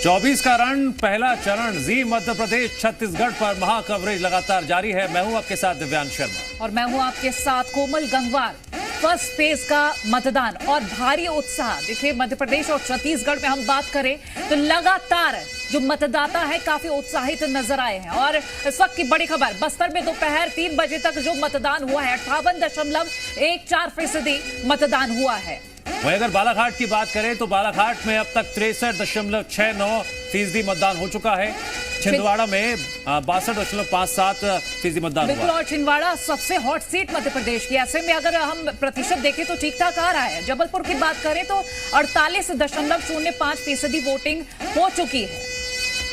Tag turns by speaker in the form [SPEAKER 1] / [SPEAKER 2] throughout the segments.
[SPEAKER 1] 24 का रन पहला चरण जी मध्य प्रदेश छत्तीसगढ़ पर महा कवरेज लगातार जारी है। मैं हूं आपके साथ दिव्यांश शर्मा
[SPEAKER 2] और मैं हूं आपके साथ कोमल गंगवार। फर्स्ट फेज का मतदान और भारी उत्साह। देखिए मध्य प्रदेश और छत्तीसगढ़ में हम बात करें तो लगातार जो मतदाता है काफी उत्साहित नजर आए हैं। और इस वक्त की बड़ी खबर, बस्तर में दोपहर 3 बजे तक जो मतदान हुआ है 58.14% मतदान हुआ है।
[SPEAKER 1] वहीं अगर बालाघाट की बात करें तो बालाघाट में अब तक 63.69% मतदान हो चुका है। छिंदवाड़ा में 62.57% मतदान हुआ।
[SPEAKER 2] बिल्कुल, और छिंदवाड़ा सबसे हॉट सीट मध्य प्रदेश की। ऐसे में अगर हम प्रतिशत देखें तो ठीक ठाक आ रहा है। जबलपुर की बात करें तो 48.05% वोटिंग हो चुकी है।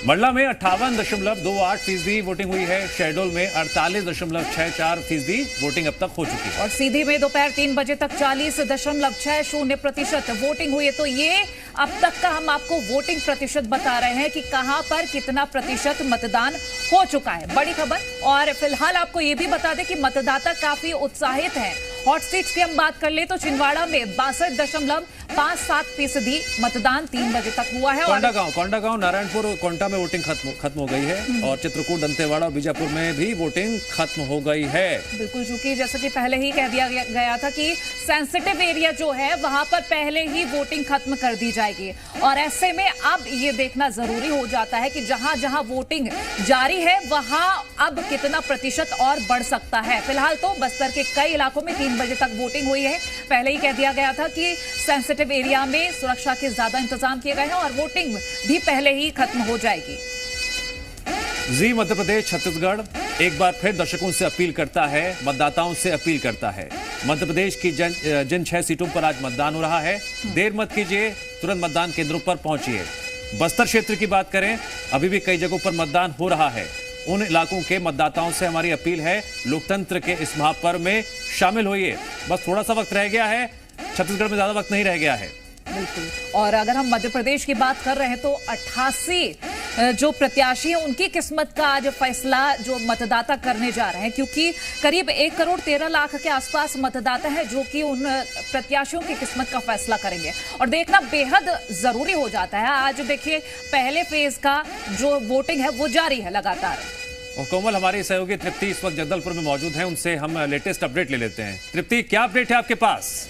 [SPEAKER 1] मंडला में 58.28% वोटिंग हुई है। शहडोल में 48.64% वोटिंग अब तक हो चुकी है।
[SPEAKER 2] और सीधी में दोपहर 3 बजे तक 40.60% वोटिंग हुई है। तो ये अब तक का हम आपको वोटिंग प्रतिशत बता रहे हैं कि कहां पर कितना प्रतिशत मतदान हो चुका है। बड़ी खबर। और फिलहाल आपको ये भी बता दें कि मतदाता काफी उत्साहित हैं। हॉट सीट्स की हम बात कर ले तो छिंदवाड़ा में 62.57% मतदान 3 बजे तक हुआ है।
[SPEAKER 1] कोंडागांव नारायणपुर कोंटा में वोटिंग खत्म हो गई है। और चित्रकूट, दंतेवाड़ा और बीजापुर में भी वोटिंग खत्म हो गई है।
[SPEAKER 2] बिल्कुल, चूंकि जैसा कि पहले ही कह दिया गया था कि सेंसिटिव एरिया जो है वहां पर पहले ही वोटिंग खत्म कर दी जाएगी। और ऐसे में अब ये देखना जरूरी हो जाता है कि जहां जहां वोटिंग जारी है वहां अब कितना प्रतिशत और बढ़ सकता है। फिलहाल तो बस्तर के कई इलाकों में 3 बजे तक वोटिंग हुई है। पहले ही कह दिया गया था कि सेंसिटिव एरिया में सुरक्षा के ज्यादा इंतजाम किए गए हैं और वोटिंग भी पहले ही खत्म हो जाएगी।
[SPEAKER 1] जी मध्य प्रदेश छत्तीसगढ़ एक बार फिर दर्शकों से अपील करता है, मतदाताओं से अपील करता है। मध्य प्रदेश की जिन 6 सीटों पर आज मतदान हो रहा है, देर मत कीजिए, तुरंत मतदान केंद्रों पर पहुंचिए। बस्तर क्षेत्र की बात करें, अभी भी कई जगहों पर मतदान हो रहा है। उन इलाकों के मतदाताओं से हमारी अपील है, लोकतंत्र के इस महापर्व में शामिल होइए। बस थोड़ा सा वक्त रह गया है, छत्तीसगढ़ में ज्यादा वक्त नहीं रह गया है।
[SPEAKER 2] बिल्कुल। और अगर हम मध्य प्रदेश की बात कर रहे हैं तो 88 जो प्रत्याशी हैं उनकी किस्मत का आज फैसला जो मतदाता करने जा रहे हैं, क्योंकि करीब 1,13,00,000 के आसपास मतदाता हैं जो कि उन प्रत्याशियों की किस्मत का फैसला करेंगे। और देखना बेहद जरूरी हो जाता है। आज देखिए पहले फेज का जो वोटिंग है वो जारी है लगातार।
[SPEAKER 1] और कोमल, हमारी सहयोगी तृप्ति इस वक्त जगदलपुर में मौजूद हैं, उनसे हम लेटेस्ट अपडेट ले लेते हैं। तृप्ति, क्या अपडेट है आपके पास?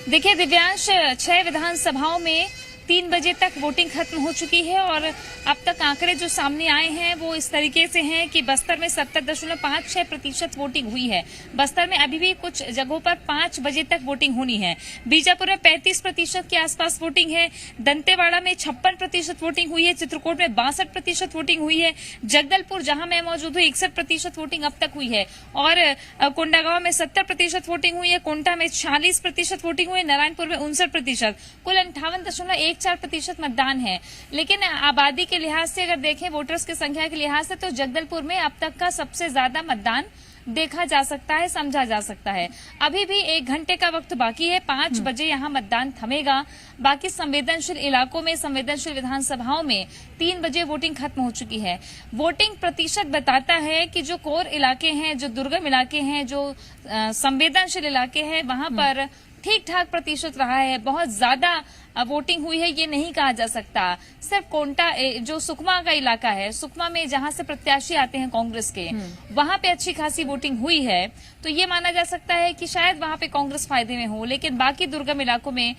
[SPEAKER 3] देखिए दिव्यांश, 6 विधानसभाओं में 3 बजे तक वोटिंग खत्म हो चुकी है। और अब तक आंकड़े जो सामने आए हैं वो इस तरीके से हैं कि बस्तर में 70.56% वोटिंग हुई है। बस्तर में अभी भी कुछ जगहों पर 5 बजे तक वोटिंग होनी है। बीजापुर में 35% के आसपास वोटिंग है। दंतेवाड़ा में 56% वोटिंग हुई है। चित्रकूट में 62% वोटिंग हुई है। जगदलपुर जहां मैं मौजूद हूँ 61% वोटिंग अब तक हुई है। और कोंडागांव में 70% वोटिंग हुई है। कोंटा में 46% वोटिंग हुई है। नारायणपुर में 59%, कुल 58.14% मतदान है। लेकिन आबादी के लिहाज से अगर देखें, वोटर्स की संख्या के लिहाज से, तो जगदलपुर में अब तक का सबसे ज्यादा मतदान देखा जा सकता है, समझा जा सकता है। अभी भी 1 घंटे का वक्त बाकी है। 5 बजे यहाँ मतदान थमेगा। बाकी संवेदनशील इलाकों में, संवेदनशील विधानसभाओं में 3 बजे वोटिंग खत्म हो चुकी है। वोटिंग प्रतिशत बताता है कि जो कोर इलाके हैं, जो दुर्गम इलाके हैं, जो संवेदनशील इलाके हैं, वहां पर ठीक ठाक प्रतिशत रहा है। बहुत ज्यादा वोटिंग हुई है ये नहीं कहा जा सकता। सिर्फ कोंटा जो सुकमा का इलाका है, सुकमा में जहां से प्रत्याशी आते हैं कांग्रेस के, वहां पे अच्छी खासी वोटिंग हुई है। तो ये माना जा सकता है कि शायद वहां पे कांग्रेस फायदे में हो। लेकिन बाकी दुर्गम इलाकों में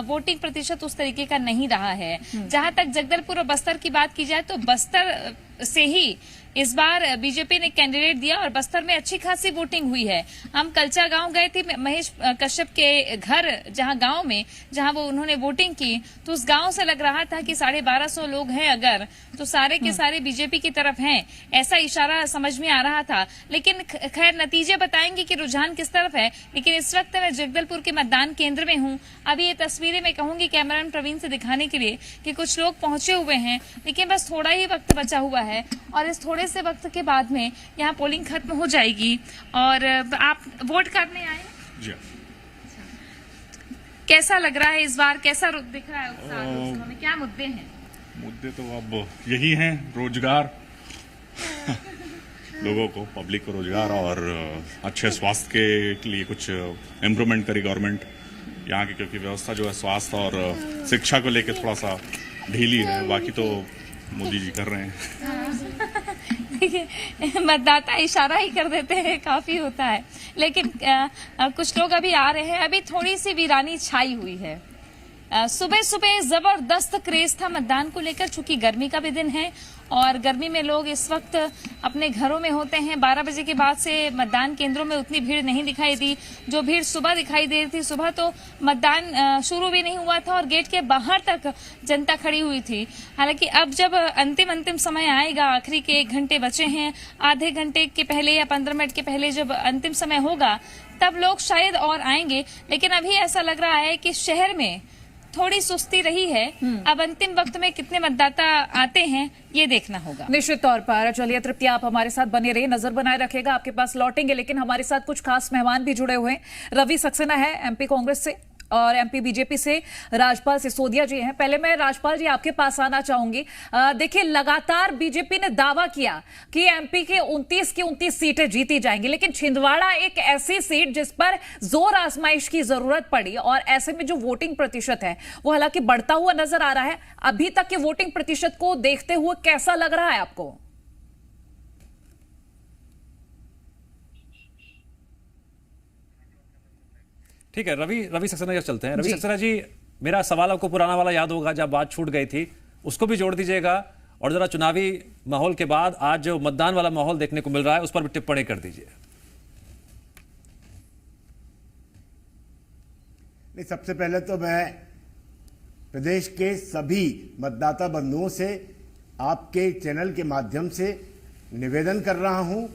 [SPEAKER 3] वोटिंग प्रतिशत उस तरीके का नहीं रहा है। जहां तक जगदलपुर और बस्तर की बात की जाए तो बस्तर से ही इस बार बीजेपी ने कैंडिडेट दिया और बस्तर में अच्छी खासी वोटिंग हुई है। हम कलचा गांव गए थे, महेश कश्यप के घर जहां वो उन्होंने वोटिंग की, तो उस गांव से लग रहा था कि 1250 लोग हैं अगर, तो सारे के सारे बीजेपी की तरफ हैं, ऐसा इशारा समझ में आ रहा था। लेकिन खैर नतीजे बताएंगे कि रुझान किस तरफ है। लेकिन इस वक्त मैं जगदलपुर के मतदान केंद्र में हूँ। अभी ये तस्वीरें मैं कहूंगी कैमरामैन प्रवीण से दिखाने के लिए कि कुछ लोग पहुंचे हुए हैं, लेकिन बस थोड़ा ही वक्त बचा हुआ है। और इस थोड़े से वक्त के बाद में यहाँ पोलिंग खत्म हो जाएगी। और आप वोट करने आए जी। कैसा लग रहा है इस बार, कैसा दिख रहा है उत्साह लोकसभा में? क्या मुद्दे हैं?
[SPEAKER 4] मुद्दे तो अब यही हैं, रोजगार लोगों को, पब्लिक को रोजगार और अच्छे स्वास्थ्य के लिए कुछ इम्प्रूवमेंट करी गवर्नमेंट, यहाँ की क्योंकि व्यवस्था जो है स्वास्थ्य और शिक्षा को लेकर थोड़ा सा ढीली है, बाकी तो मोदी जी कर रहे हैं।
[SPEAKER 3] देखिए, मतदाता इशारा ही कर देते हैं, काफी होता है, लेकिन कुछ लोग अभी आ रहे हैं। अभी थोड़ी सी वीरानी छाई हुई है। सुबह सुबह जबरदस्त क्रेज था मतदान को लेकर, चूंकि गर्मी का भी दिन है और गर्मी में लोग इस वक्त अपने घरों में होते हैं। 12 बजे के बाद से मतदान केंद्रों में उतनी भीड़ नहीं दिखाई दी। जो भीड़ सुबह दिखाई दे रही थी, सुबह तो मतदान शुरू भी नहीं हुआ था और गेट के बाहर तक जनता खड़ी हुई थी। हालांकि अब जब अंतिम समय आएगा, आखिरी के 1 घंटे बचे हैं, आधे घंटे के पहले या 15 मिनट के पहले जब अंतिम समय होगा, तब लोग शायद और आएंगे। लेकिन अभी ऐसा लग रहा है कि शहर में थोड़ी सुस्ती रही है। अब अंतिम वक्त में कितने मतदाता आते हैं, ये देखना होगा।
[SPEAKER 2] निश्चित तौर पर। चलिए तृप्ति, आप हमारे साथ बने रहिए, नजर बनाए रखेगा, आपके पास लौटेंगे। लेकिन हमारे साथ कुछ खास मेहमान भी जुड़े हुए हैं। रवि सक्सेना है एमपी कांग्रेस से और एमपी बीजेपी से राजपाल सिसोदिया जी हैं। पहले मैं राजपाल जी आपके पास आना चाहूंगी। देखिए, लगातार बीजेपी ने दावा किया कि एमपी के 29 की 29 सीटें जीती जाएंगी, लेकिन छिंदवाड़ा एक ऐसी सीट जिस पर जोर आजमाइश की जरूरत पड़ी और ऐसे में जो वोटिंग प्रतिशत है वो हालांकि बढ़ता हुआ नजर आ रहा है। अभी तक के वोटिंग प्रतिशत को देखते हुए कैसा लग रहा है आपको?
[SPEAKER 1] ठीक है, रवि सक्सेना जी चलते हैं। रवि सक्सेना जी, मेरा सवाल आपको पुराना वाला याद होगा, जब बात छूट गई थी, उसको भी जोड़ दीजिएगा और जरा चुनावी माहौल के बाद आज जो मतदान वाला माहौल देखने को मिल रहा है उस पर भी टिप्पणी कर दीजिए।
[SPEAKER 5] नहीं, सबसे पहले तो मैं प्रदेश के सभी मतदाता बंधुओं से आपके चैनल के माध्यम से निवेदन कर रहा हूं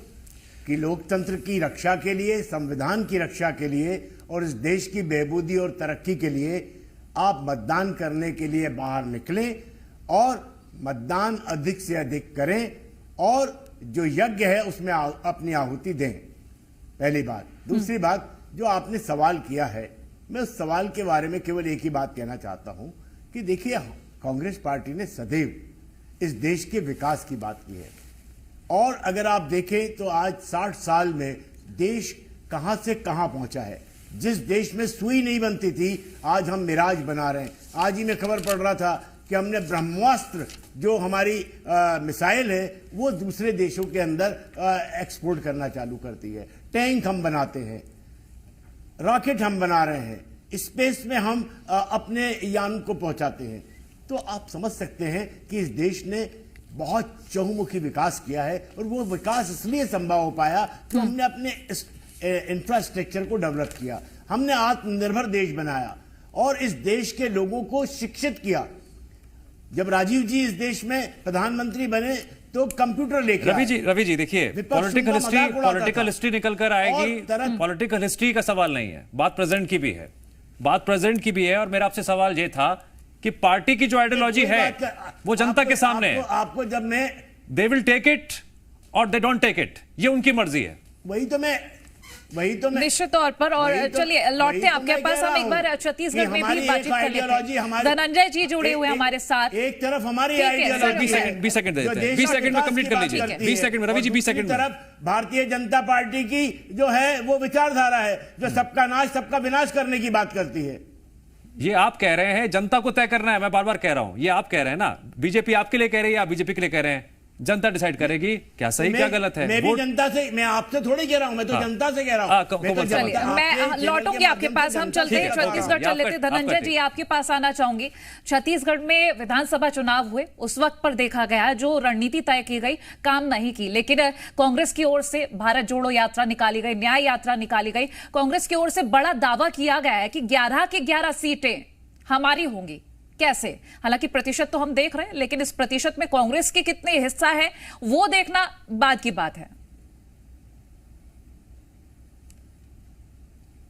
[SPEAKER 5] कि लोकतंत्र की रक्षा के लिए, संविधान की रक्षा के लिए और इस देश की बेहबूदी और तरक्की के लिए आप मतदान करने के लिए बाहर निकलें और मतदान अधिक से अधिक करें और जो यज्ञ है उसमें अपनी आहुति दें। पहली बात। दूसरी बात, जो आपने सवाल किया है, मैं उस सवाल के बारे में केवल एक ही बात कहना चाहता हूं कि देखिए, कांग्रेस पार्टी ने सदैव इस देश के विकास की बात की है और अगर आप देखें तो आज 60 साल में देश कहां से कहां पहुंचा है। जिस देश में सुई नहीं बनती थी, आज हम मिराज बना रहे हैं। आज ही मैं खबर पढ़ रहा था कि हमने ब्रह्मोस्त्र, जो हमारी मिसाइल है, वो दूसरे देशों के अंदर एक्सपोर्ट करना चालू करती है। टैंक हम बनाते हैं, रॉकेट हम बना रहे हैं, स्पेस में हम अपने यान को पहुंचाते हैं। तो आप समझ सकते हैं कि इस देश ने बहुत चहुमुखी विकास किया है और वो विकास इसलिए संभव हो पाया कि हमने अपने इंफ्रास्ट्रक्चर को डेवलप किया, हमने आत्मनिर्भर देश बनाया और इस देश के लोगों को शिक्षित किया। जब राजीव जी इस देश में प्रधानमंत्री बने तो कंप्यूटर लेकर
[SPEAKER 1] रवि जी देखिए, पॉलिटिकल हिस्ट्री निकल कर आएगी। पॉलिटिकल हिस्ट्री का सवाल नहीं है, बात प्रेजेंट की भी है, बात प्रेजेंट की भी है। और मेरा आपसे सवाल यह था कि पार्टी की जो आइडियोलॉजी है वो जनता के सामने है।
[SPEAKER 5] आपको जब मैं
[SPEAKER 1] दे विल टेक इट और दे डोंट टेक इट, ये उनकी मर्जी है।
[SPEAKER 5] वही तो मैं
[SPEAKER 2] निश्चित तौर पर। और चलिए लौटते हैं आपके पास। हम एक बार छत्तीसगढ़ में भी बातचीत कर लेते हैं। धनंजय जी जुड़े हुए हमारे साथ।
[SPEAKER 5] एक तरफ हमारी आइडियोलॉजी,
[SPEAKER 1] 20 सेकंड देते हैं, 20 सेकंड में कंप्लीट कर लीजिए। 20 सेकंड में रवि जी, 20 सेकंड में।
[SPEAKER 5] तरफ भारतीय जनता पार्टी की जो है वो विचारधारा है जो सबका नाश सबका विनाश करने की बात करती है।
[SPEAKER 1] ये आप कह रहे हैं, जनता को तय करना है। मैं बार बार कह रहा हूं, ये आप कह रहे हैं ना, बीजेपी आपके लिए कह रही है, आप बीजेपी के लिए कह रहे हैं। जनता डिसाइड करेगी क्या सही क्या गलत है।
[SPEAKER 5] मैं भी जनता से, मैं आपसे थोड़ी कह रहा हूं, मैं तो जनता से कह रहा हूं।
[SPEAKER 2] मैं लौटूंगी आपके पास। हम चलते हैं छत्तीसगढ़, चल लेते। धनंजय जी, आपके पास आना चाहूंगी। छत्तीसगढ़ में विधानसभा चुनाव हुए, उस वक्त पर देखा गया जो रणनीति तय की गई काम नहीं की, लेकिन कांग्रेस की ओर से भारत जोड़ो यात्रा निकाली गई, न्याय यात्रा निकाली गई। कांग्रेस की ओर से बड़ा दावा किया गया है कि 11 की 11 सीटें हमारी होंगी। कैसे? हालांकि प्रतिशत तो हम देख रहे हैं, लेकिन इस प्रतिशत में कांग्रेस के कितने हिस्सा है वो देखना बाद की बात है।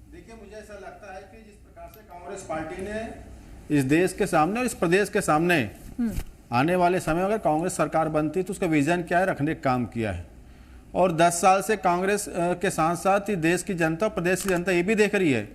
[SPEAKER 6] देखिए, मुझे ऐसा लगता है कि जिस प्रकार से कांग्रेस पार्टी ने इस देश के सामने और इस प्रदेश के सामने आने वाले समय अगर कांग्रेस सरकार बनती तो उसका विजन क्या है, रखने का काम किया है। और 10 साल से कांग्रेस के साथ साथ ही देश की जनता, प्रदेश की जनता ये भी देख रही है,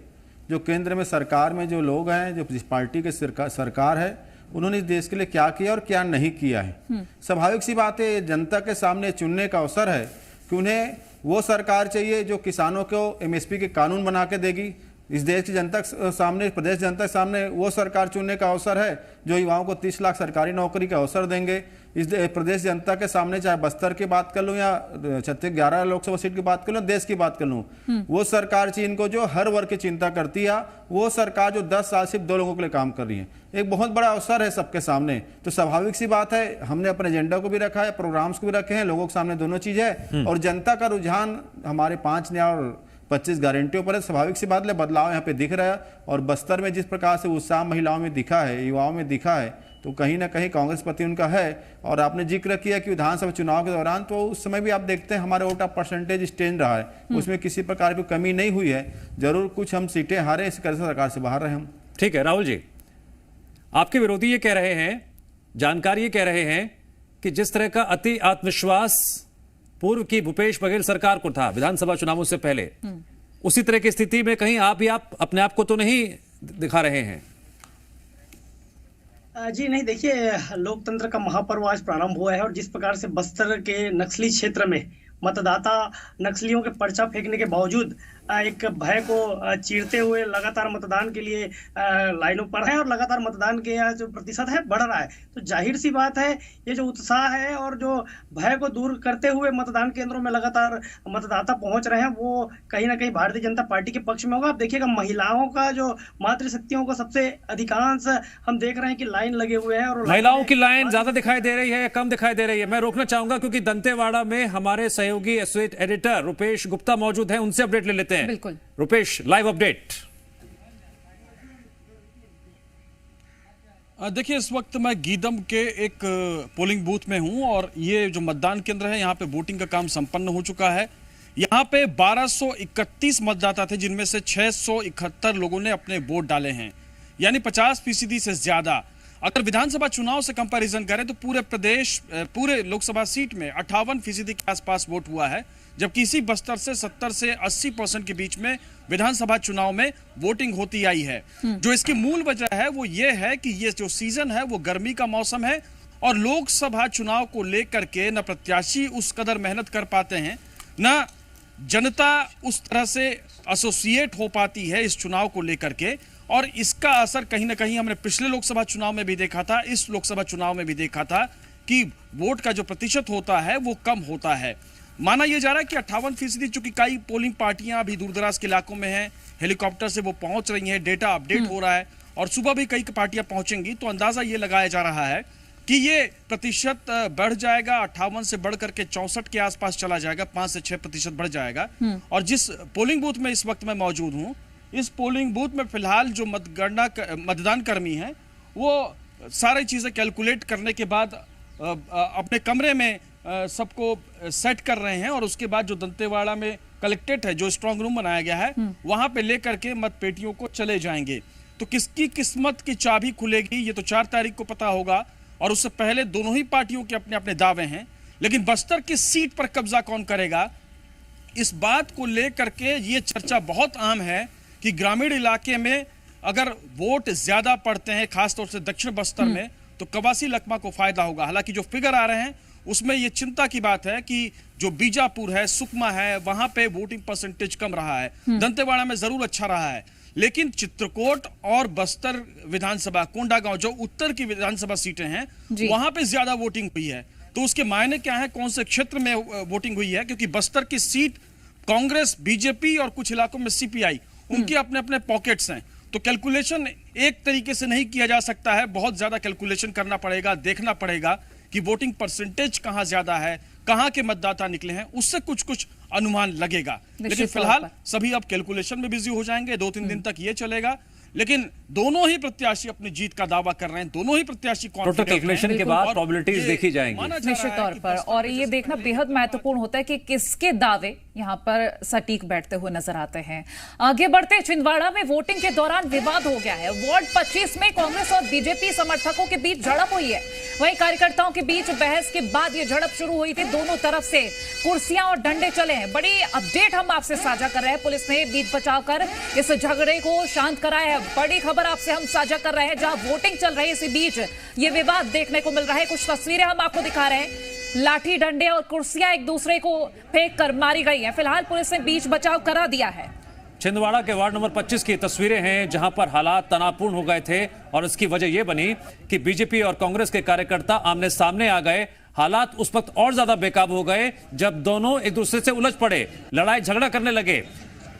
[SPEAKER 6] जो केंद्र में सरकार में जो लोग हैं, जो जिस पार्टी के सरकार है, उन्होंने इस देश के लिए क्या किया और क्या नहीं किया है। स्वाभाविक सी बात है, जनता के सामने चुनने का अवसर है कि उन्हें वो सरकार चाहिए जो किसानों को एमएसपी के कानून बना के देगी, इस देश की जनता के सामने, प्रदेश जनता के सामने वो सरकार चुनने का अवसर है जो युवाओं को 30 लाख सरकारी नौकरी का अवसर देंगे। इस प्रदेश जनता के सामने चाहे बस्तर की बात कर लूं या 11 लोकसभा सीट की बात कर लूं, देश की बात कर लूं, वो सरकार चीन को जो हर वर्ग की चिंता करती है, वो सरकार जो 10 साल सिर्फ 2 लोगों के लिए काम कर रही है, एक बहुत बड़ा अवसर है सबके सामने। तो स्वाभाविक सी बात है, हमने अपने एजेंडा को भी रखा है, प्रोग्राम्स को भी रखे हैं, लोगों के सामने दोनों चीज है, और जनता का रुझान हमारे 5 न्याय और 25 गारंटियों पर है। स्वाभाविक सी बात है, बदलाव यहाँ पे दिख रहा है। और बस्तर में जिस प्रकार से उत्साह महिलाओं में दिखा है, युवाओं में दिखा है, तो कहीं ना कहीं कांग्रेस प्रति उनका है। और आपने जिक्र किया कि विधानसभा चुनाव के दौरान तो उस समय भी आप देखते हैं हमारे वोट ऑफ परसेंटेज स्टैंड रहा है, उसमें किसी प्रकार की कमी नहीं हुई है। जरूर कुछ हम सीटें हारे, इस तरह से सरकार से बाहर रहे हम।
[SPEAKER 1] ठीक है राहुल जी, आपके विरोधी ये कह रहे हैं, जानकारी ये कह रहे हैं कि जिस तरह का अति आत्मविश्वास पूर्व की भूपेश बघेल सरकार को था विधानसभा चुनावों से पहले, उसी तरह की स्थिति में कहीं आप अपने आप को तो नहीं दिखा रहे हैं?
[SPEAKER 7] जी नहीं, देखिए, लोकतंत्र का महापर्व आज प्रारंभ हुआ है और जिस प्रकार से बस्तर के नक्सली क्षेत्र में मतदाता नक्सलियों के पर्चा फेंकने के बावजूद एक भय को चीरते हुए लगातार मतदान के लिए लाइनों पर है और लगातार मतदान के जो प्रतिशत है बढ़ रहा है, तो जाहिर सी बात है ये जो उत्साह है और जो भय को दूर करते हुए मतदान केंद्रों में लगातार मतदाता पहुंच रहे हैं, वो कहीं ना कहीं भारतीय जनता पार्टी के पक्ष में होगा। आप देखिएगा, महिलाओं का जो मातृशक्तियों को सबसे अधिकांश हम देख रहे हैं कि लाइन लगे हुए हैं, और
[SPEAKER 1] महिलाओं की लाइन ज्यादा दिखाई दे रही है या कम दिखाई दे रही है? मैं रोकना चाहूंगा क्योंकि दंतेवाड़ा में हमारे सहयोगी एसोसिएट एडिटर रुपेश गुप्ता मौजूद हैं, उनसे अपडेट ले लेते हैं।
[SPEAKER 2] बिल्कुल
[SPEAKER 1] रुपेश, लाइव अपडेट।
[SPEAKER 8] देखिए, इस वक्त मैं गीदम के एक पोलिंग बूथ में हूं और ये जो मतदान केंद्र है, यहाँ पे वोटिंग का काम संपन्न हो चुका है। यहाँ पे 1231 मतदाता थे, जिनमें से 671 लोगों ने अपने वोट डाले हैं, यानी 50% से ज्यादा। अगर विधानसभा चुनाव से कंपैरिजन करें तो पूरे प्रदेश, पूरे लोकसभा सीट में 58% के आसपास वोट हुआ है, जबकि इसी बस्तर से 70 से 80% के बीच में विधानसभा चुनाव में वोटिंग होती आई है। जो इसकी मूल वजह है वो ये है कि ये जो सीजन है वो गर्मी का मौसम है और लोकसभा चुनाव को लेकर के न प्रत्याशी उस कदर मेहनत कर पाते हैं, न जनता उस तरह से एसोसिएट हो पाती है इस चुनाव को लेकर के। और इसका असर कहीं ना कहीं हमने पिछले लोकसभा चुनाव में भी देखा था, इस लोकसभा चुनाव में भी देखा था कि वोट का जो प्रतिशत होता है वो कम होता है। माना यह जा रहा है कि 58%, चूंकि कई पोलिंग पार्टियां अभी दूर दराज के इलाकों में हैं, हेलीकॉप्टर से वो पहुंच रही हैं, डेटा अपडेट हो रहा है और सुबह भी कई पार्टियां पहुंचेंगी, तो अंदाजा ये लगाया जा रहा है कि ये प्रतिशत बढ़ जाएगा, 58 से बढ़ करके 64 के आसपास चला जाएगा, 5 से 6% बढ़ जाएगा। और जिस पोलिंग बूथ में इस वक्त मैं मौजूद हूँ, इस पोलिंग बूथ में फिलहाल जो मतदान कर्मी हैं वो सारी चीजें कैलकुलेट करने के बाद अपने कमरे में सबको सेट कर रहे हैं और उसके बाद जो दंतेवाड़ा में कलेक्ट्रेट है, जो स्ट्रांग रूम बनाया गया है, वहां पे लेकर के मतपेटियों को चले जाएंगे। तो किसकी किस्मत की चाबी खुलेगी ये तो 4 तारीख को पता होगा और उससे पहले दोनों ही पार्टियों के अपने अपने दावे हैं। लेकिन बस्तर की सीट पर कब्जा कौन करेगा, इस बात को लेकर के ये चर्चा बहुत आम है कि ग्रामीण इलाके में अगर वोट ज्यादा पड़ते हैं, खासतौर से दक्षिण बस्तर में, तो कवासी लकमा को फायदा होगा। हालांकि जो फिगर आ रहे हैं उसमें ये चिंता की बात है कि जो बीजापुर है, सुकमा है, वहां पे वोटिंग परसेंटेज कम रहा है, दंतेवाड़ा में जरूर अच्छा रहा है, लेकिन चित्रकूट और बस्तर विधानसभा, कोंडागांव जो उत्तर की विधानसभा सीटें हैं, वहां पे ज्यादा वोटिंग हुई है। तो उसके मायने क्या है, कौन से क्षेत्र में वोटिंग हुई है, क्योंकि बस्तर की सीट कांग्रेस, बीजेपी और कुछ इलाकों में सीपीआई, उनके अपने अपने पॉकेट्स हैं। तो कैलकुलेशन एक तरीके से नहीं किया जा सकता है, बहुत ज्यादा कैलकुलेशन करना पड़ेगा, देखना पड़ेगा कि वोटिंग परसेंटेज कहां ज्यादा है, कहां के मतदाता निकले हैं, उससे कुछ कुछ अनुमान लगेगा। लेकिन फिलहाल सभी अब कैलकुलेशन में बिजी हो जाएंगे, 2-3 दिन तक ये चलेगा। लेकिन दोनों ही प्रत्याशी अपनी जीत का दावा कर रहे हैं, दोनों ही प्रत्याशी
[SPEAKER 1] टोटल कैलकुलेशन के बाद प्रोबेबिलिटीज देखी जाएंगी
[SPEAKER 2] निश्चित तौर पर, और ये देखना बेहद महत्वपूर्ण होता है कि किसके दावे यहाँ पर सटीक बैठते हुए नजर आते हैं। आगे बढ़ते, छिंदवाड़ा में वोटिंग के दौरान विवाद हो गया है। वार्ड 25 में कांग्रेस और बीजेपी समर्थकों के बीच झड़प हुई है, वहीं कार्यकर्ताओं के बीच बहस के बाद ये झड़प शुरू हुई थी। दोनों तरफ से कुर्सियां और डंडे चले हैं। बड़ी अपडेट हम आपसे साझा कर रहे हैं, पुलिस ने बीच बचाव कर इस झगड़े को शांत कराया है। बड़ी खबर आपसे हम साझा कर रहे हैं, जहां वोटिंग चल रही है इसी बीच ये विवाद देखने को मिल रहा है। कुछ तस्वीरें हम आपको दिखा रहे हैं, लाठी डंडे और कुर्सियां एक दूसरे को फेंक कर मारी गई हैं। फिलहाल पुलिस ने बीच बचाव करा दिया है।
[SPEAKER 1] छिंदवाड़ा के वार्ड नंबर 25 की तस्वीरें हैं जहां पर हालात तनावपूर्ण हो गए थे और इसकी वजह यह बनी कि बीजेपी और कांग्रेस के कार्यकर्ता आमने सामने आ गए। हालात उस वक्त और ज्यादा बेकाबू हो गए जब दोनों एक दूसरे से उलझ पड़े, लड़ाई झगड़ा करने लगे।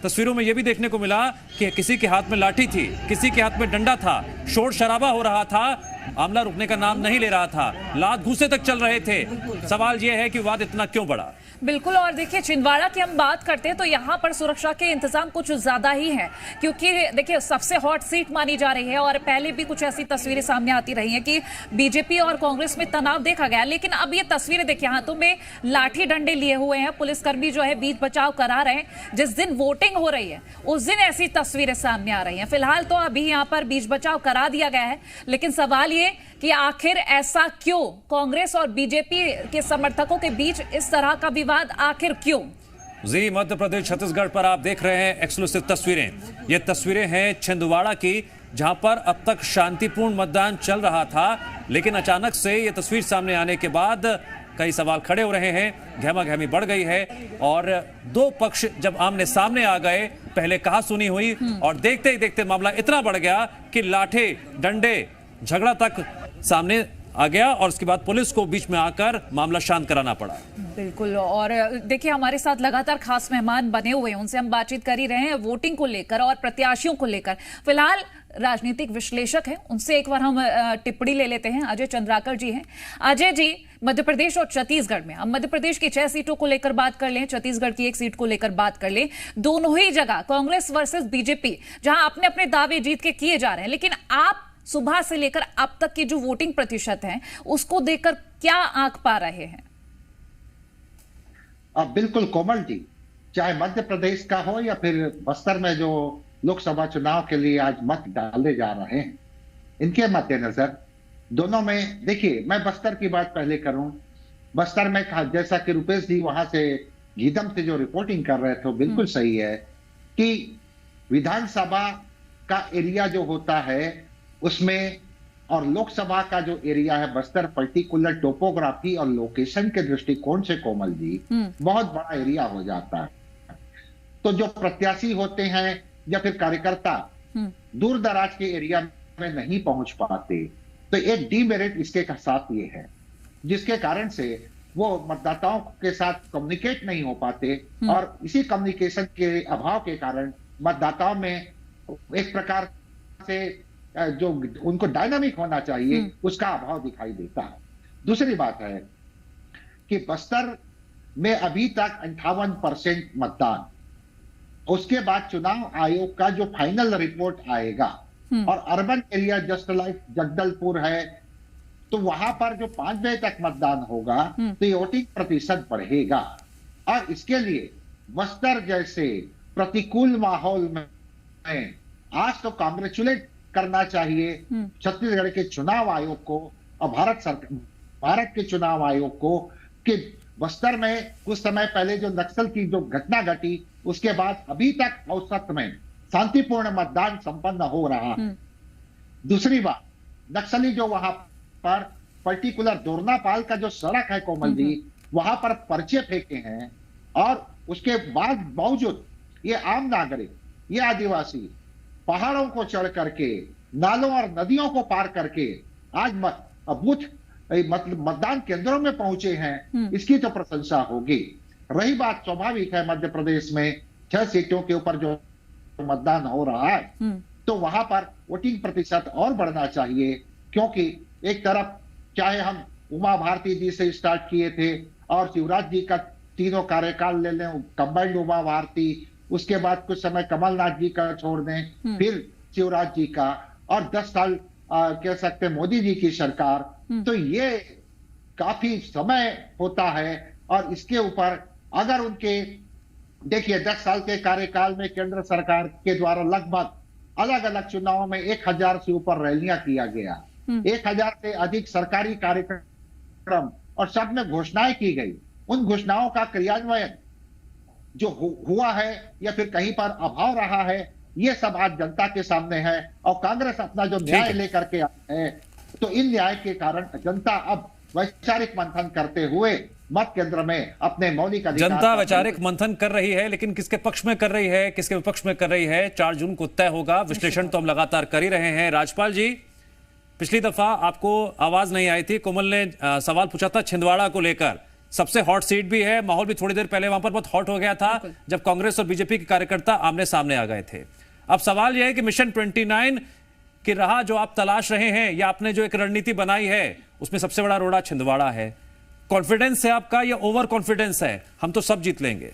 [SPEAKER 1] तस्वीरों में यह भी देखने को मिला कि किसी के हाथ में लाठी थी, किसी के हाथ में डंडा था, शोर शराबा हो रहा था, मामला रुकने का नाम नहीं ले रहा था, लात घूंसे तक चल रहे थे। सवाल यह है कि विवाद इतना क्यों बढ़ा?
[SPEAKER 2] बिल्कुल। और देखिए, छिंदवाड़ा की हम बात करते हैं तो यहाँ पर सुरक्षा के इंतजाम कुछ ज्यादा ही हैं, क्योंकि देखिए सबसे हॉट सीट मानी जा रही है और पहले भी कुछ ऐसी तस्वीरें सामने आती रही हैं कि बीजेपी और कांग्रेस में तनाव देखा गया। लेकिन अब ये तस्वीरें देखिए, हाथों में लाठी डंडे लिए हुए हैं, पुलिसकर्मी जो है बीच बचाव करा रहे हैं। जिस दिन वोटिंग हो रही है उस दिन ऐसी तस्वीरें सामने आ रही हैं। फिलहाल तो अभी यहाँ पर बीच बचाव करा दिया गया है, लेकिन सवाल ये कि आखिर ऐसा क्यों? कांग्रेस और बीजेपी के समर्थकों के बीच इस तरह का विवाद आखिर क्यों?
[SPEAKER 1] जी मध्य प्रदेश छत्तीसगढ़ पर आप देख रहे हैं एक्सक्लूसिव तस्वीरें। ये तस्वीरें हैं छिंदवाड़ा की, जहां पर अब तक शांतिपूर्ण मतदान चल रहा था, लेकिन अचानक से ये तस्वीर सामने आने के बाद कई सवाल खड़े हो रहे हैं, गहमागहमी बढ़ गई है और दो पक्ष जब आमने सामने आ गए, पहले कहा सुनी हुई और देखते ही देखते मामला इतना बढ़ गया कि लाठे डंडे झगड़ा तक सामने आ गया और उसके बाद पुलिस को बीच में आकर मामला शांत कराना पड़ा।
[SPEAKER 2] बिल्कुल। और देखिए, हमारे साथ लगातार खास मेहमान बने हुए हैं, उनसे हम बातचीत कर ही रहे हैं वोटिंग को लेकर और प्रत्याशियों को लेकर। फिलहाल राजनीतिक विश्लेषक हैं, उनसे एक बार हम टिप्पणी ले लेते हैं। अजय चंद्राकर जी हैं। अजय जी, मध्य प्रदेश और छत्तीसगढ़ में, हम मध्य प्रदेश की 6 सीटों को लेकर बात कर लें, छत्तीसगढ़ की 1 सीट को लेकर बात कर लें, दोनों ही जगह कांग्रेस वर्सेस बीजेपी, जहां अपने अपने दावे जीत के किए जा रहे हैं, लेकिन आप सुबह से लेकर अब तक की जो वोटिंग प्रतिशत है उसको देखकर क्या आंक पा रहे हैं?
[SPEAKER 9] बिल्कुल कोमल जी, चाहे मध्य प्रदेश का हो या फिर बस्तर में जो लोकसभा चुनाव के लिए आज मत डाले जा रहे हैं, इनके मद्देनजर दोनों में देखिए, मैं बस्तर की बात पहले करूं। बस्तर में जैसा कि रुपेश जी वहां से गीदम से जो रिपोर्टिंग कर रहे थे, बिल्कुल सही है कि विधानसभा का एरिया जो होता है उसमें और लोकसभा का जो एरिया है बस्तर, पर्टिकुलर टोपोग्राफी और लोकेशन के दृष्टिकोण से कोमल जी बहुत बड़ा एरिया हो जाता है। तो जो प्रत्याशी होते हैं या फिर कार्यकर्ता दूर दराज के एरिया में नहीं पहुंच पाते, तो एक डीमेरिट इसके साथ ये है, जिसके कारण से वो मतदाताओं के साथ कम्युनिकेट नहीं हो पाते और इसी कम्युनिकेशन के अभाव के कारण मतदाताओं में एक प्रकार से जो उनको डायनामिक होना चाहिए उसका अभाव दिखाई देता है। दूसरी बात है कि बस्तर में अभी तक 58% मतदान, उसके बाद चुनाव आयोग का जो फाइनल रिपोर्ट आएगा और urban area just like Jagdalpur है, तो वहां पर जो 5 बजे तक मतदान होगा तो ये वोटिंग प्रतिशत बढ़ेगा। और इसके लिए बस्तर जैसे प्रतिकूल माहौल में आज तो कांग्रेचुलेट करना चाहिए छत्तीसगढ़ के चुनाव आयोग को और भारत के चुनाव आयोग को कि बस्तर में कुछ समय पहले जो नक्सल की जो घटना घटी उसके बाद अभी तक औसत में शांतिपूर्ण मतदान संपन्न हो रहा है। दूसरी बात, नक्सली जो वहां पर पर्टिकुलर दोरनापाल का जो सड़क है कोमल जी, वहां पर पर्चे फेंके हैं और उसके बाद बावजूद ये आम नागरिक, ये आदिवासी पहाड़ों को चढ़ करके, नालों और नदियों को पार करके आज बूथ मतलब मतदान केंद्रों में पहुंचे हैं, इसकी तो प्रशंसा होगी। रही बात, स्वाभाविक है मध्य प्रदेश में 6 सीटों के ऊपर जो मतदान हो रहा है तो वहां पर वोटिंग प्रतिशत और बढ़ना चाहिए, क्योंकि एक तरफ चाहे हम उमा भारती जी से स्टार्ट किए थे और शिवराज जी का तीनों कार्यकाल ले लें, कंबाइंड उमा भारती, उसके बाद कुछ समय कमलनाथ जी का छोड़ दें, फिर शिवराज जी का और 10 साल कह सकते हैं मोदी जी की सरकार, तो ये काफी समय होता है। और इसके ऊपर अगर उनके देखिए 10 साल के कार्यकाल में केंद्र सरकार के द्वारा लगभग अलग अलग चुनावों में 1000 से ऊपर रैलियां किया गया, 1000 से अधिक सरकारी कार्यक्रम और सब में घोषणाएं की गई। उन घोषणाओं का क्रियान्वयन जो हुआ है या फिर कहीं पर अभाव रहा है, ये सब आज जनता के सामने है और कांग्रेस अपना जो न्याय लेकर के आया है, तो इन न्याय के कारण जनता अब वैचारिक मंथन करते हुए मत केंद्र में अपने मौलिक अधिकार
[SPEAKER 1] जनता वैचारिक मंथन कर रही है, लेकिन किसके पक्ष में कर रही है, किसके विपक्ष में कर रही है, 4 जून को तय होगा। विश्लेषण तो हम लगातार कर ही रहे हैं। राजपाल जी, पिछली दफा आपको आवाज नहीं आई थी, कोमल ने सवाल पूछा था छिंदवाड़ा को लेकर, सबसे हॉट सीट भी है, माहौल भी थोड़ी देर पहले वहां पर बहुत हॉट हो गया था जब कांग्रेस और बीजेपी के कार्यकर्ता आमने सामने आ गए थे। अब सवाल यह है कि मिशन 29 की राह जो आप तलाश रहे हैं या आपने जो एक रणनीति बनाई है, उसमें सबसे बड़ा रोड़ा छिंदवाड़ा है। कॉन्फिडेंस है आपका या ओवर कॉन्फिडेंस है, हम तो सब जीत लेंगे?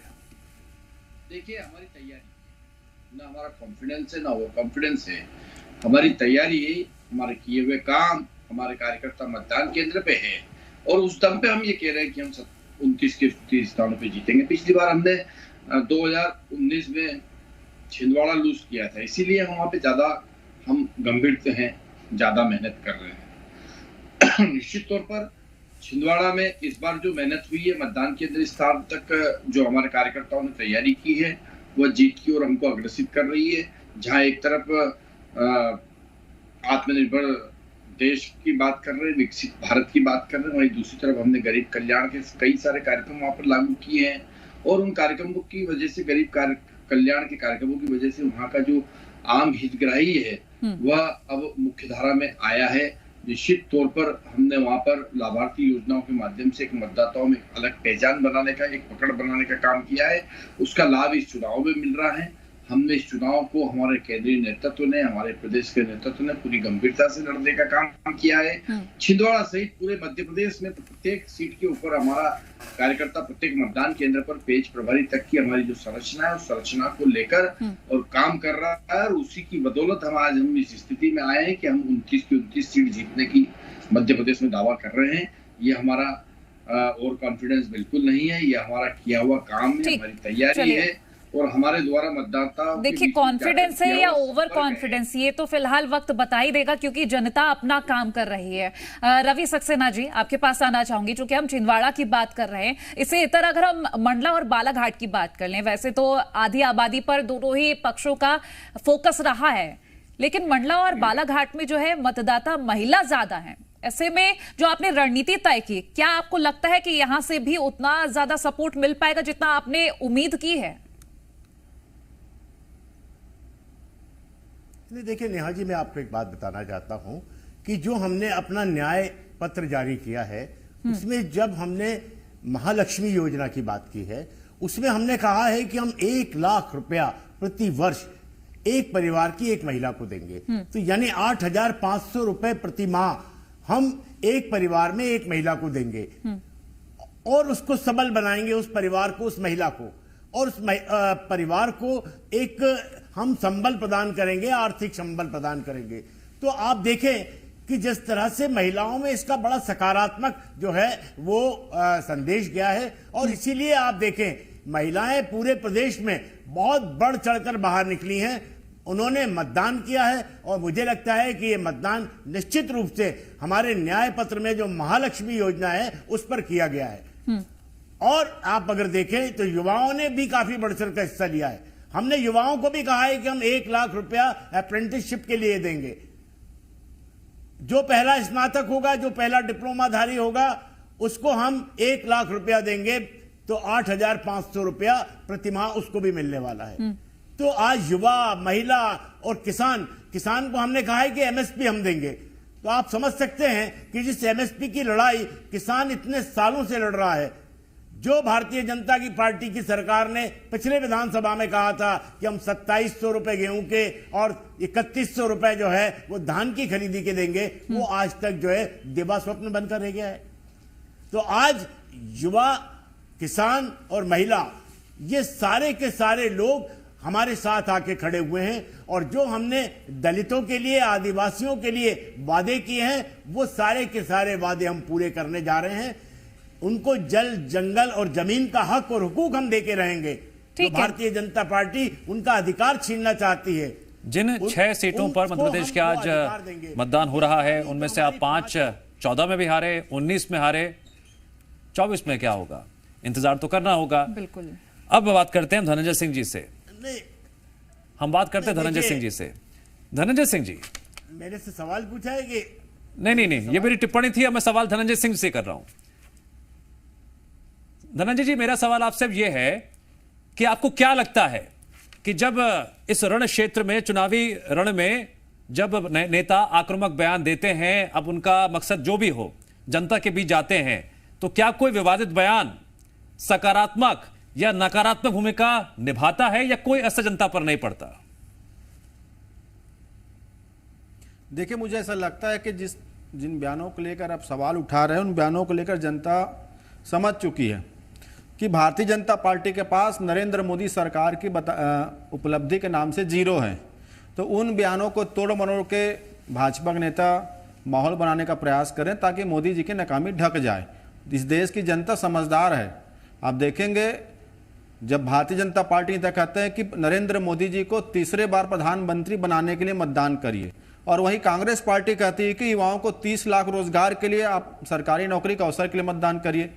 [SPEAKER 10] देखिए, हमारी तैयारी, ना हमारा कॉन्फिडेंस है ना ओवर कॉन्फिडेंस है। हमारी तैयारी, हमारे किए हुए काम, हमारे कार्यकर्ता मतदान केंद्र पे है और उस दम पे हम ये कह रहे हैं कि हम 29 के 30 स्थानों पे जीतेंगे। पिछली बार हमने 2019 में छिंदवाड़ा लूज किया था, इसीलिए हम वहाँ पे ज्यादा हम गंभीर हैं, ज्यादा मेहनत कर रहे हैं। निश्चित तौर पर छिंदवाड़ा में इस बार जो मेहनत हुई है, मतदान केंद्र स्थान तक जो हमारे कार्यकर्ताओं ने तैयारी की है, वह जीत की ओर हमको अग्रसित कर रही है। जहाँ एक तरफ आत्मनिर्भर देश की बात कर रहे हैं, विकसित भारत की बात कर रहे हैं, वहीं दूसरी तरफ हमने गरीब कल्याण के कई सारे कार्यक्रम वहां पर लागू किए हैं और उन कार्यक्रमों की वजह से, गरीब कल्याण के कार्यक्रमों की वजह से वहां का जो आम हितग्राही है वह अब मुख्यधारा में आया है। निश्चित तौर पर हमने वहां पर लाभार्थी योजनाओं के माध्यम से एक मतदाताओं में अलग पहचान बनाने का, एक पकड़ बनाने का काम किया है। उसका लाभ इस चुनाव में मिल रहा है। हमने इस चुनाव को हमारे केंद्रीय नेतृत्व ने, हमारे प्रदेश के नेतृत्व ने पूरी गंभीरता से लड़ने का काम किया है। छिंदवाड़ा सहित पूरे मध्य प्रदेश में प्रत्येक सीट के ऊपर हमारा कार्यकर्ता प्रत्येक मतदान केंद्र पर पेज प्रभारी तक की हमारी जो संरचना है, उस संरचना को लेकर और काम कर रहा है और उसी की बदौलत हम इस स्थिति में आए हैं कि हम 29 की 29 सीट जीतने की मध्य प्रदेश में दावा कर रहे हैं। ये हमारा और कॉन्फिडेंस बिल्कुल नहीं है, ये हमारा किया हुआ काम है, हमारी तैयारी है और हमारे द्वारा मतदाता।
[SPEAKER 2] देखिए, कॉन्फिडेंस है या ओवर कॉन्फिडेंस, ये तो फिलहाल वक्त बता ही देगा, क्योंकि जनता अपना काम कर रही है। रवि सक्सेना जी, आपके पास आना चाहूंगी, चूंकि हम छिंदवाड़ा की बात कर रहे हैं। इससे इतर अगर हम मंडला और बालाघाट की बात कर लें, वैसे तो आधी आबादी पर दोनों ही पक्षों का फोकस रहा है, लेकिन मंडला और बालाघाट में जो है मतदाता महिला ज्यादा है। ऐसे में जो आपने रणनीति तय की, क्या आपको लगता है कि यहां से भी उतना ज्यादा सपोर्ट मिल पाएगा जितना आपने उम्मीद की है?
[SPEAKER 5] देखिए नेहा जी, मैं आपको एक बात बताना चाहता हूं कि जो हमने अपना न्याय पत्र जारी किया है, उसमें जब हमने महालक्ष्मी योजना की बात की है, उसमें हमने कहा है कि हम 1 लाख रुपया प्रति वर्ष एक परिवार की एक महिला को देंगे। तो यानी 8,500 रुपए प्रति माह हम एक परिवार में एक महिला को देंगे और उसको सबल बनाएंगे, उस परिवार को, उस महिला को, और उस परिवार को एक हम संबल प्रदान करेंगे, आर्थिक संबल प्रदान करेंगे। तो आप देखें कि जिस तरह से महिलाओं में इसका बड़ा सकारात्मक जो है वो संदेश गया है, और इसीलिए आप देखें महिलाएं पूरे प्रदेश में बहुत बढ़ चढ़कर बाहर निकली हैं, उन्होंने मतदान किया है और मुझे लगता है कि ये मतदान निश्चित रूप से हमारे न्याय पत्र में जो महालक्ष्मी योजना है उस पर किया गया है। और आप अगर देखें तो युवाओं ने भी काफी बढ़ चढ़ कर हिस्सा लिया है। हमने युवाओं को भी कहा है कि हम 1 लाख रुपया अप्रेंटिसशिप के लिए देंगे। जो पहला स्नातक होगा, जो पहला डिप्लोमाधारी होगा, उसको हम 1 लाख रुपया देंगे, तो 8,500 रुपया प्रतिमाह उसको भी मिलने वाला है। तो आज युवा, महिला और किसान को हमने कहा है कि एमएसपी हम देंगे। तो आप समझ सकते हैं कि जिस एमएसपी की लड़ाई किसान इतने सालों से लड़ रहा है, जो भारतीय जनता की पार्टी की सरकार ने पिछले विधानसभा में कहा था कि हम 2700 रुपए गेहूं के और 3100 रुपए जो है वो धान की खरीदी के देंगे, वो आज तक जो है दिवा स्वप्न बनकर रह गया है। तो आज युवा, किसान और महिला, ये सारे के सारे लोग हमारे साथ आके खड़े हुए हैं, और जो हमने दलितों के लिए, आदिवासियों के लिए वादे किए हैं, वो सारे के सारे वादे हम पूरे करने जा रहे हैं। उनको जल, जंगल और जमीन का हक और हुकूक हम देके रहेंगे। तो भारतीय जनता पार्टी उनका अधिकार छीनना चाहती है।
[SPEAKER 1] जिन 6 सीटों पर मध्य प्रदेश के आज मतदान हो रहा है, उनमें से आप 5 14 में भी हारे, 19 में हारे, 24 में क्या होगा, इंतजार तो करना होगा।
[SPEAKER 2] बिल्कुल।
[SPEAKER 1] अब बात करते हैं धनंजय सिंह जी से। हम बात करते हैं धनंजय सिंह जी से। धनंजय सिंह जी,
[SPEAKER 5] मेरे से सवाल पूछा है कि
[SPEAKER 1] नहीं, ये मेरी टिप्पणी थी, अब मैं सवाल धनंजय सिंह से कर रहा हूं। धनंजय जी, मेरा सवाल आपसे ये है कि आपको क्या लगता है कि जब इस रण क्षेत्र में, चुनावी रण में, जब नेता आक्रामक बयान देते हैं, अब उनका मकसद जो भी हो, जनता के बीच जाते हैं, तो क्या कोई विवादित बयान सकारात्मक या नकारात्मक भूमिका निभाता है या कोई असर जनता पर नहीं पड़ता?
[SPEAKER 6] देखिए, मुझे ऐसा लगता है कि जिन बयानों को लेकर आप सवाल उठा रहे हैं, उन बयानों को लेकर जनता समझ चुकी है कि भारतीय जनता पार्टी के पास नरेंद्र मोदी सरकार की उपलब्धि के नाम से जीरो है। तो उन बयानों को तोड़ मरोड़ के भाजपा के नेता माहौल बनाने का प्रयास करें ताकि मोदी जी की नाकामी ढक जाए। इस देश की जनता समझदार है। आप देखेंगे, जब भारतीय जनता पार्टी नेता कहते हैं कि नरेंद्र मोदी जी को तीसरे बार प्रधानमंत्री बनाने के लिए मतदान करिए, और वहीं कांग्रेस पार्टी कहती है कि युवाओं को 30 लाख रोजगार के लिए आप सरकारी नौकरी के अवसर के लिए मतदान करिए,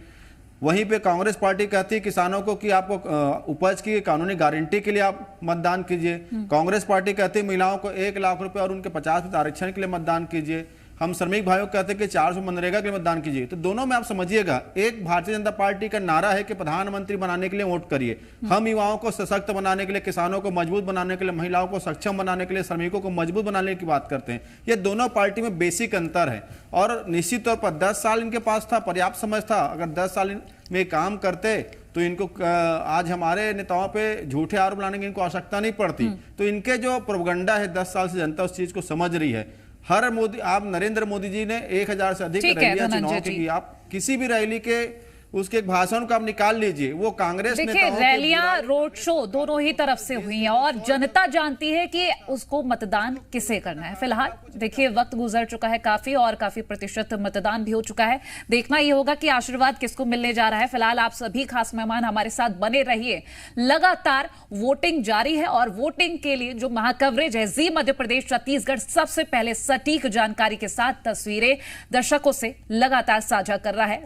[SPEAKER 6] वहीं पे कांग्रेस पार्टी कहती है किसानों को कि आपको उपज की कानूनी गारंटी के लिए आप मतदान कीजिए। कांग्रेस पार्टी कहती है महिलाओं को 1 लाख रुपए और उनके 50% आरक्षण के लिए मतदान कीजिए। हम श्रमिक भाइयों को कहते हैं कि 400 मनरेगा के लिए मतदान कीजिए। तो दोनों में आप समझिएगा, एक भारतीय जनता पार्टी का नारा है कि प्रधानमंत्री बनाने के लिए वोट करिए, हम युवाओं को सशक्त बनाने के लिए, किसानों को मजबूत बनाने के लिए, महिलाओं को सक्षम बनाने के लिए, श्रमिकों को मजबूत बनाने की बात करते हैं। ये दोनों पार्टी में बेसिक अंतर है और निश्चित तौर पर 10 साल इनके पास था, पर्याप्त समय था। अगर 10 साल में काम करते तो इनको आज हमारे नेताओं पे झूठे आरोप लाने की इनको आवश्यकता नहीं पड़ती। तो इनके जो प्रोपगंडा है, 10 साल से जनता उस चीज को समझ रही है। हर मोदी, आप नरेंद्र मोदी जी ने 1000 से अधिक रैलियां चुनाव की, आप किसी भी रैली के उसके एक भाषण को आप निकाल लीजिए, वो कांग्रेस
[SPEAKER 2] देखिए रैलियां, रोड शो दोनों ही तरफ से हुई हैं और जनता जानती है कि उसको मतदान किसे करना है। फिलहाल देखिए वक्त गुजर चुका है काफी और काफी प्रतिशत मतदान भी हो चुका है। देखना ये होगा कि आशीर्वाद किसको मिलने जा रहा है। फिलहाल आप सभी खास मेहमान हमारे साथ बने रहिए। लगातार वोटिंग जारी है और वोटिंग के लिए जो महाकवरेज है जी मध्य प्रदेश छत्तीसगढ़ सबसे पहले सटीक जानकारी के साथ तस्वीरें दर्शकों से लगातार साझा कर रहा है।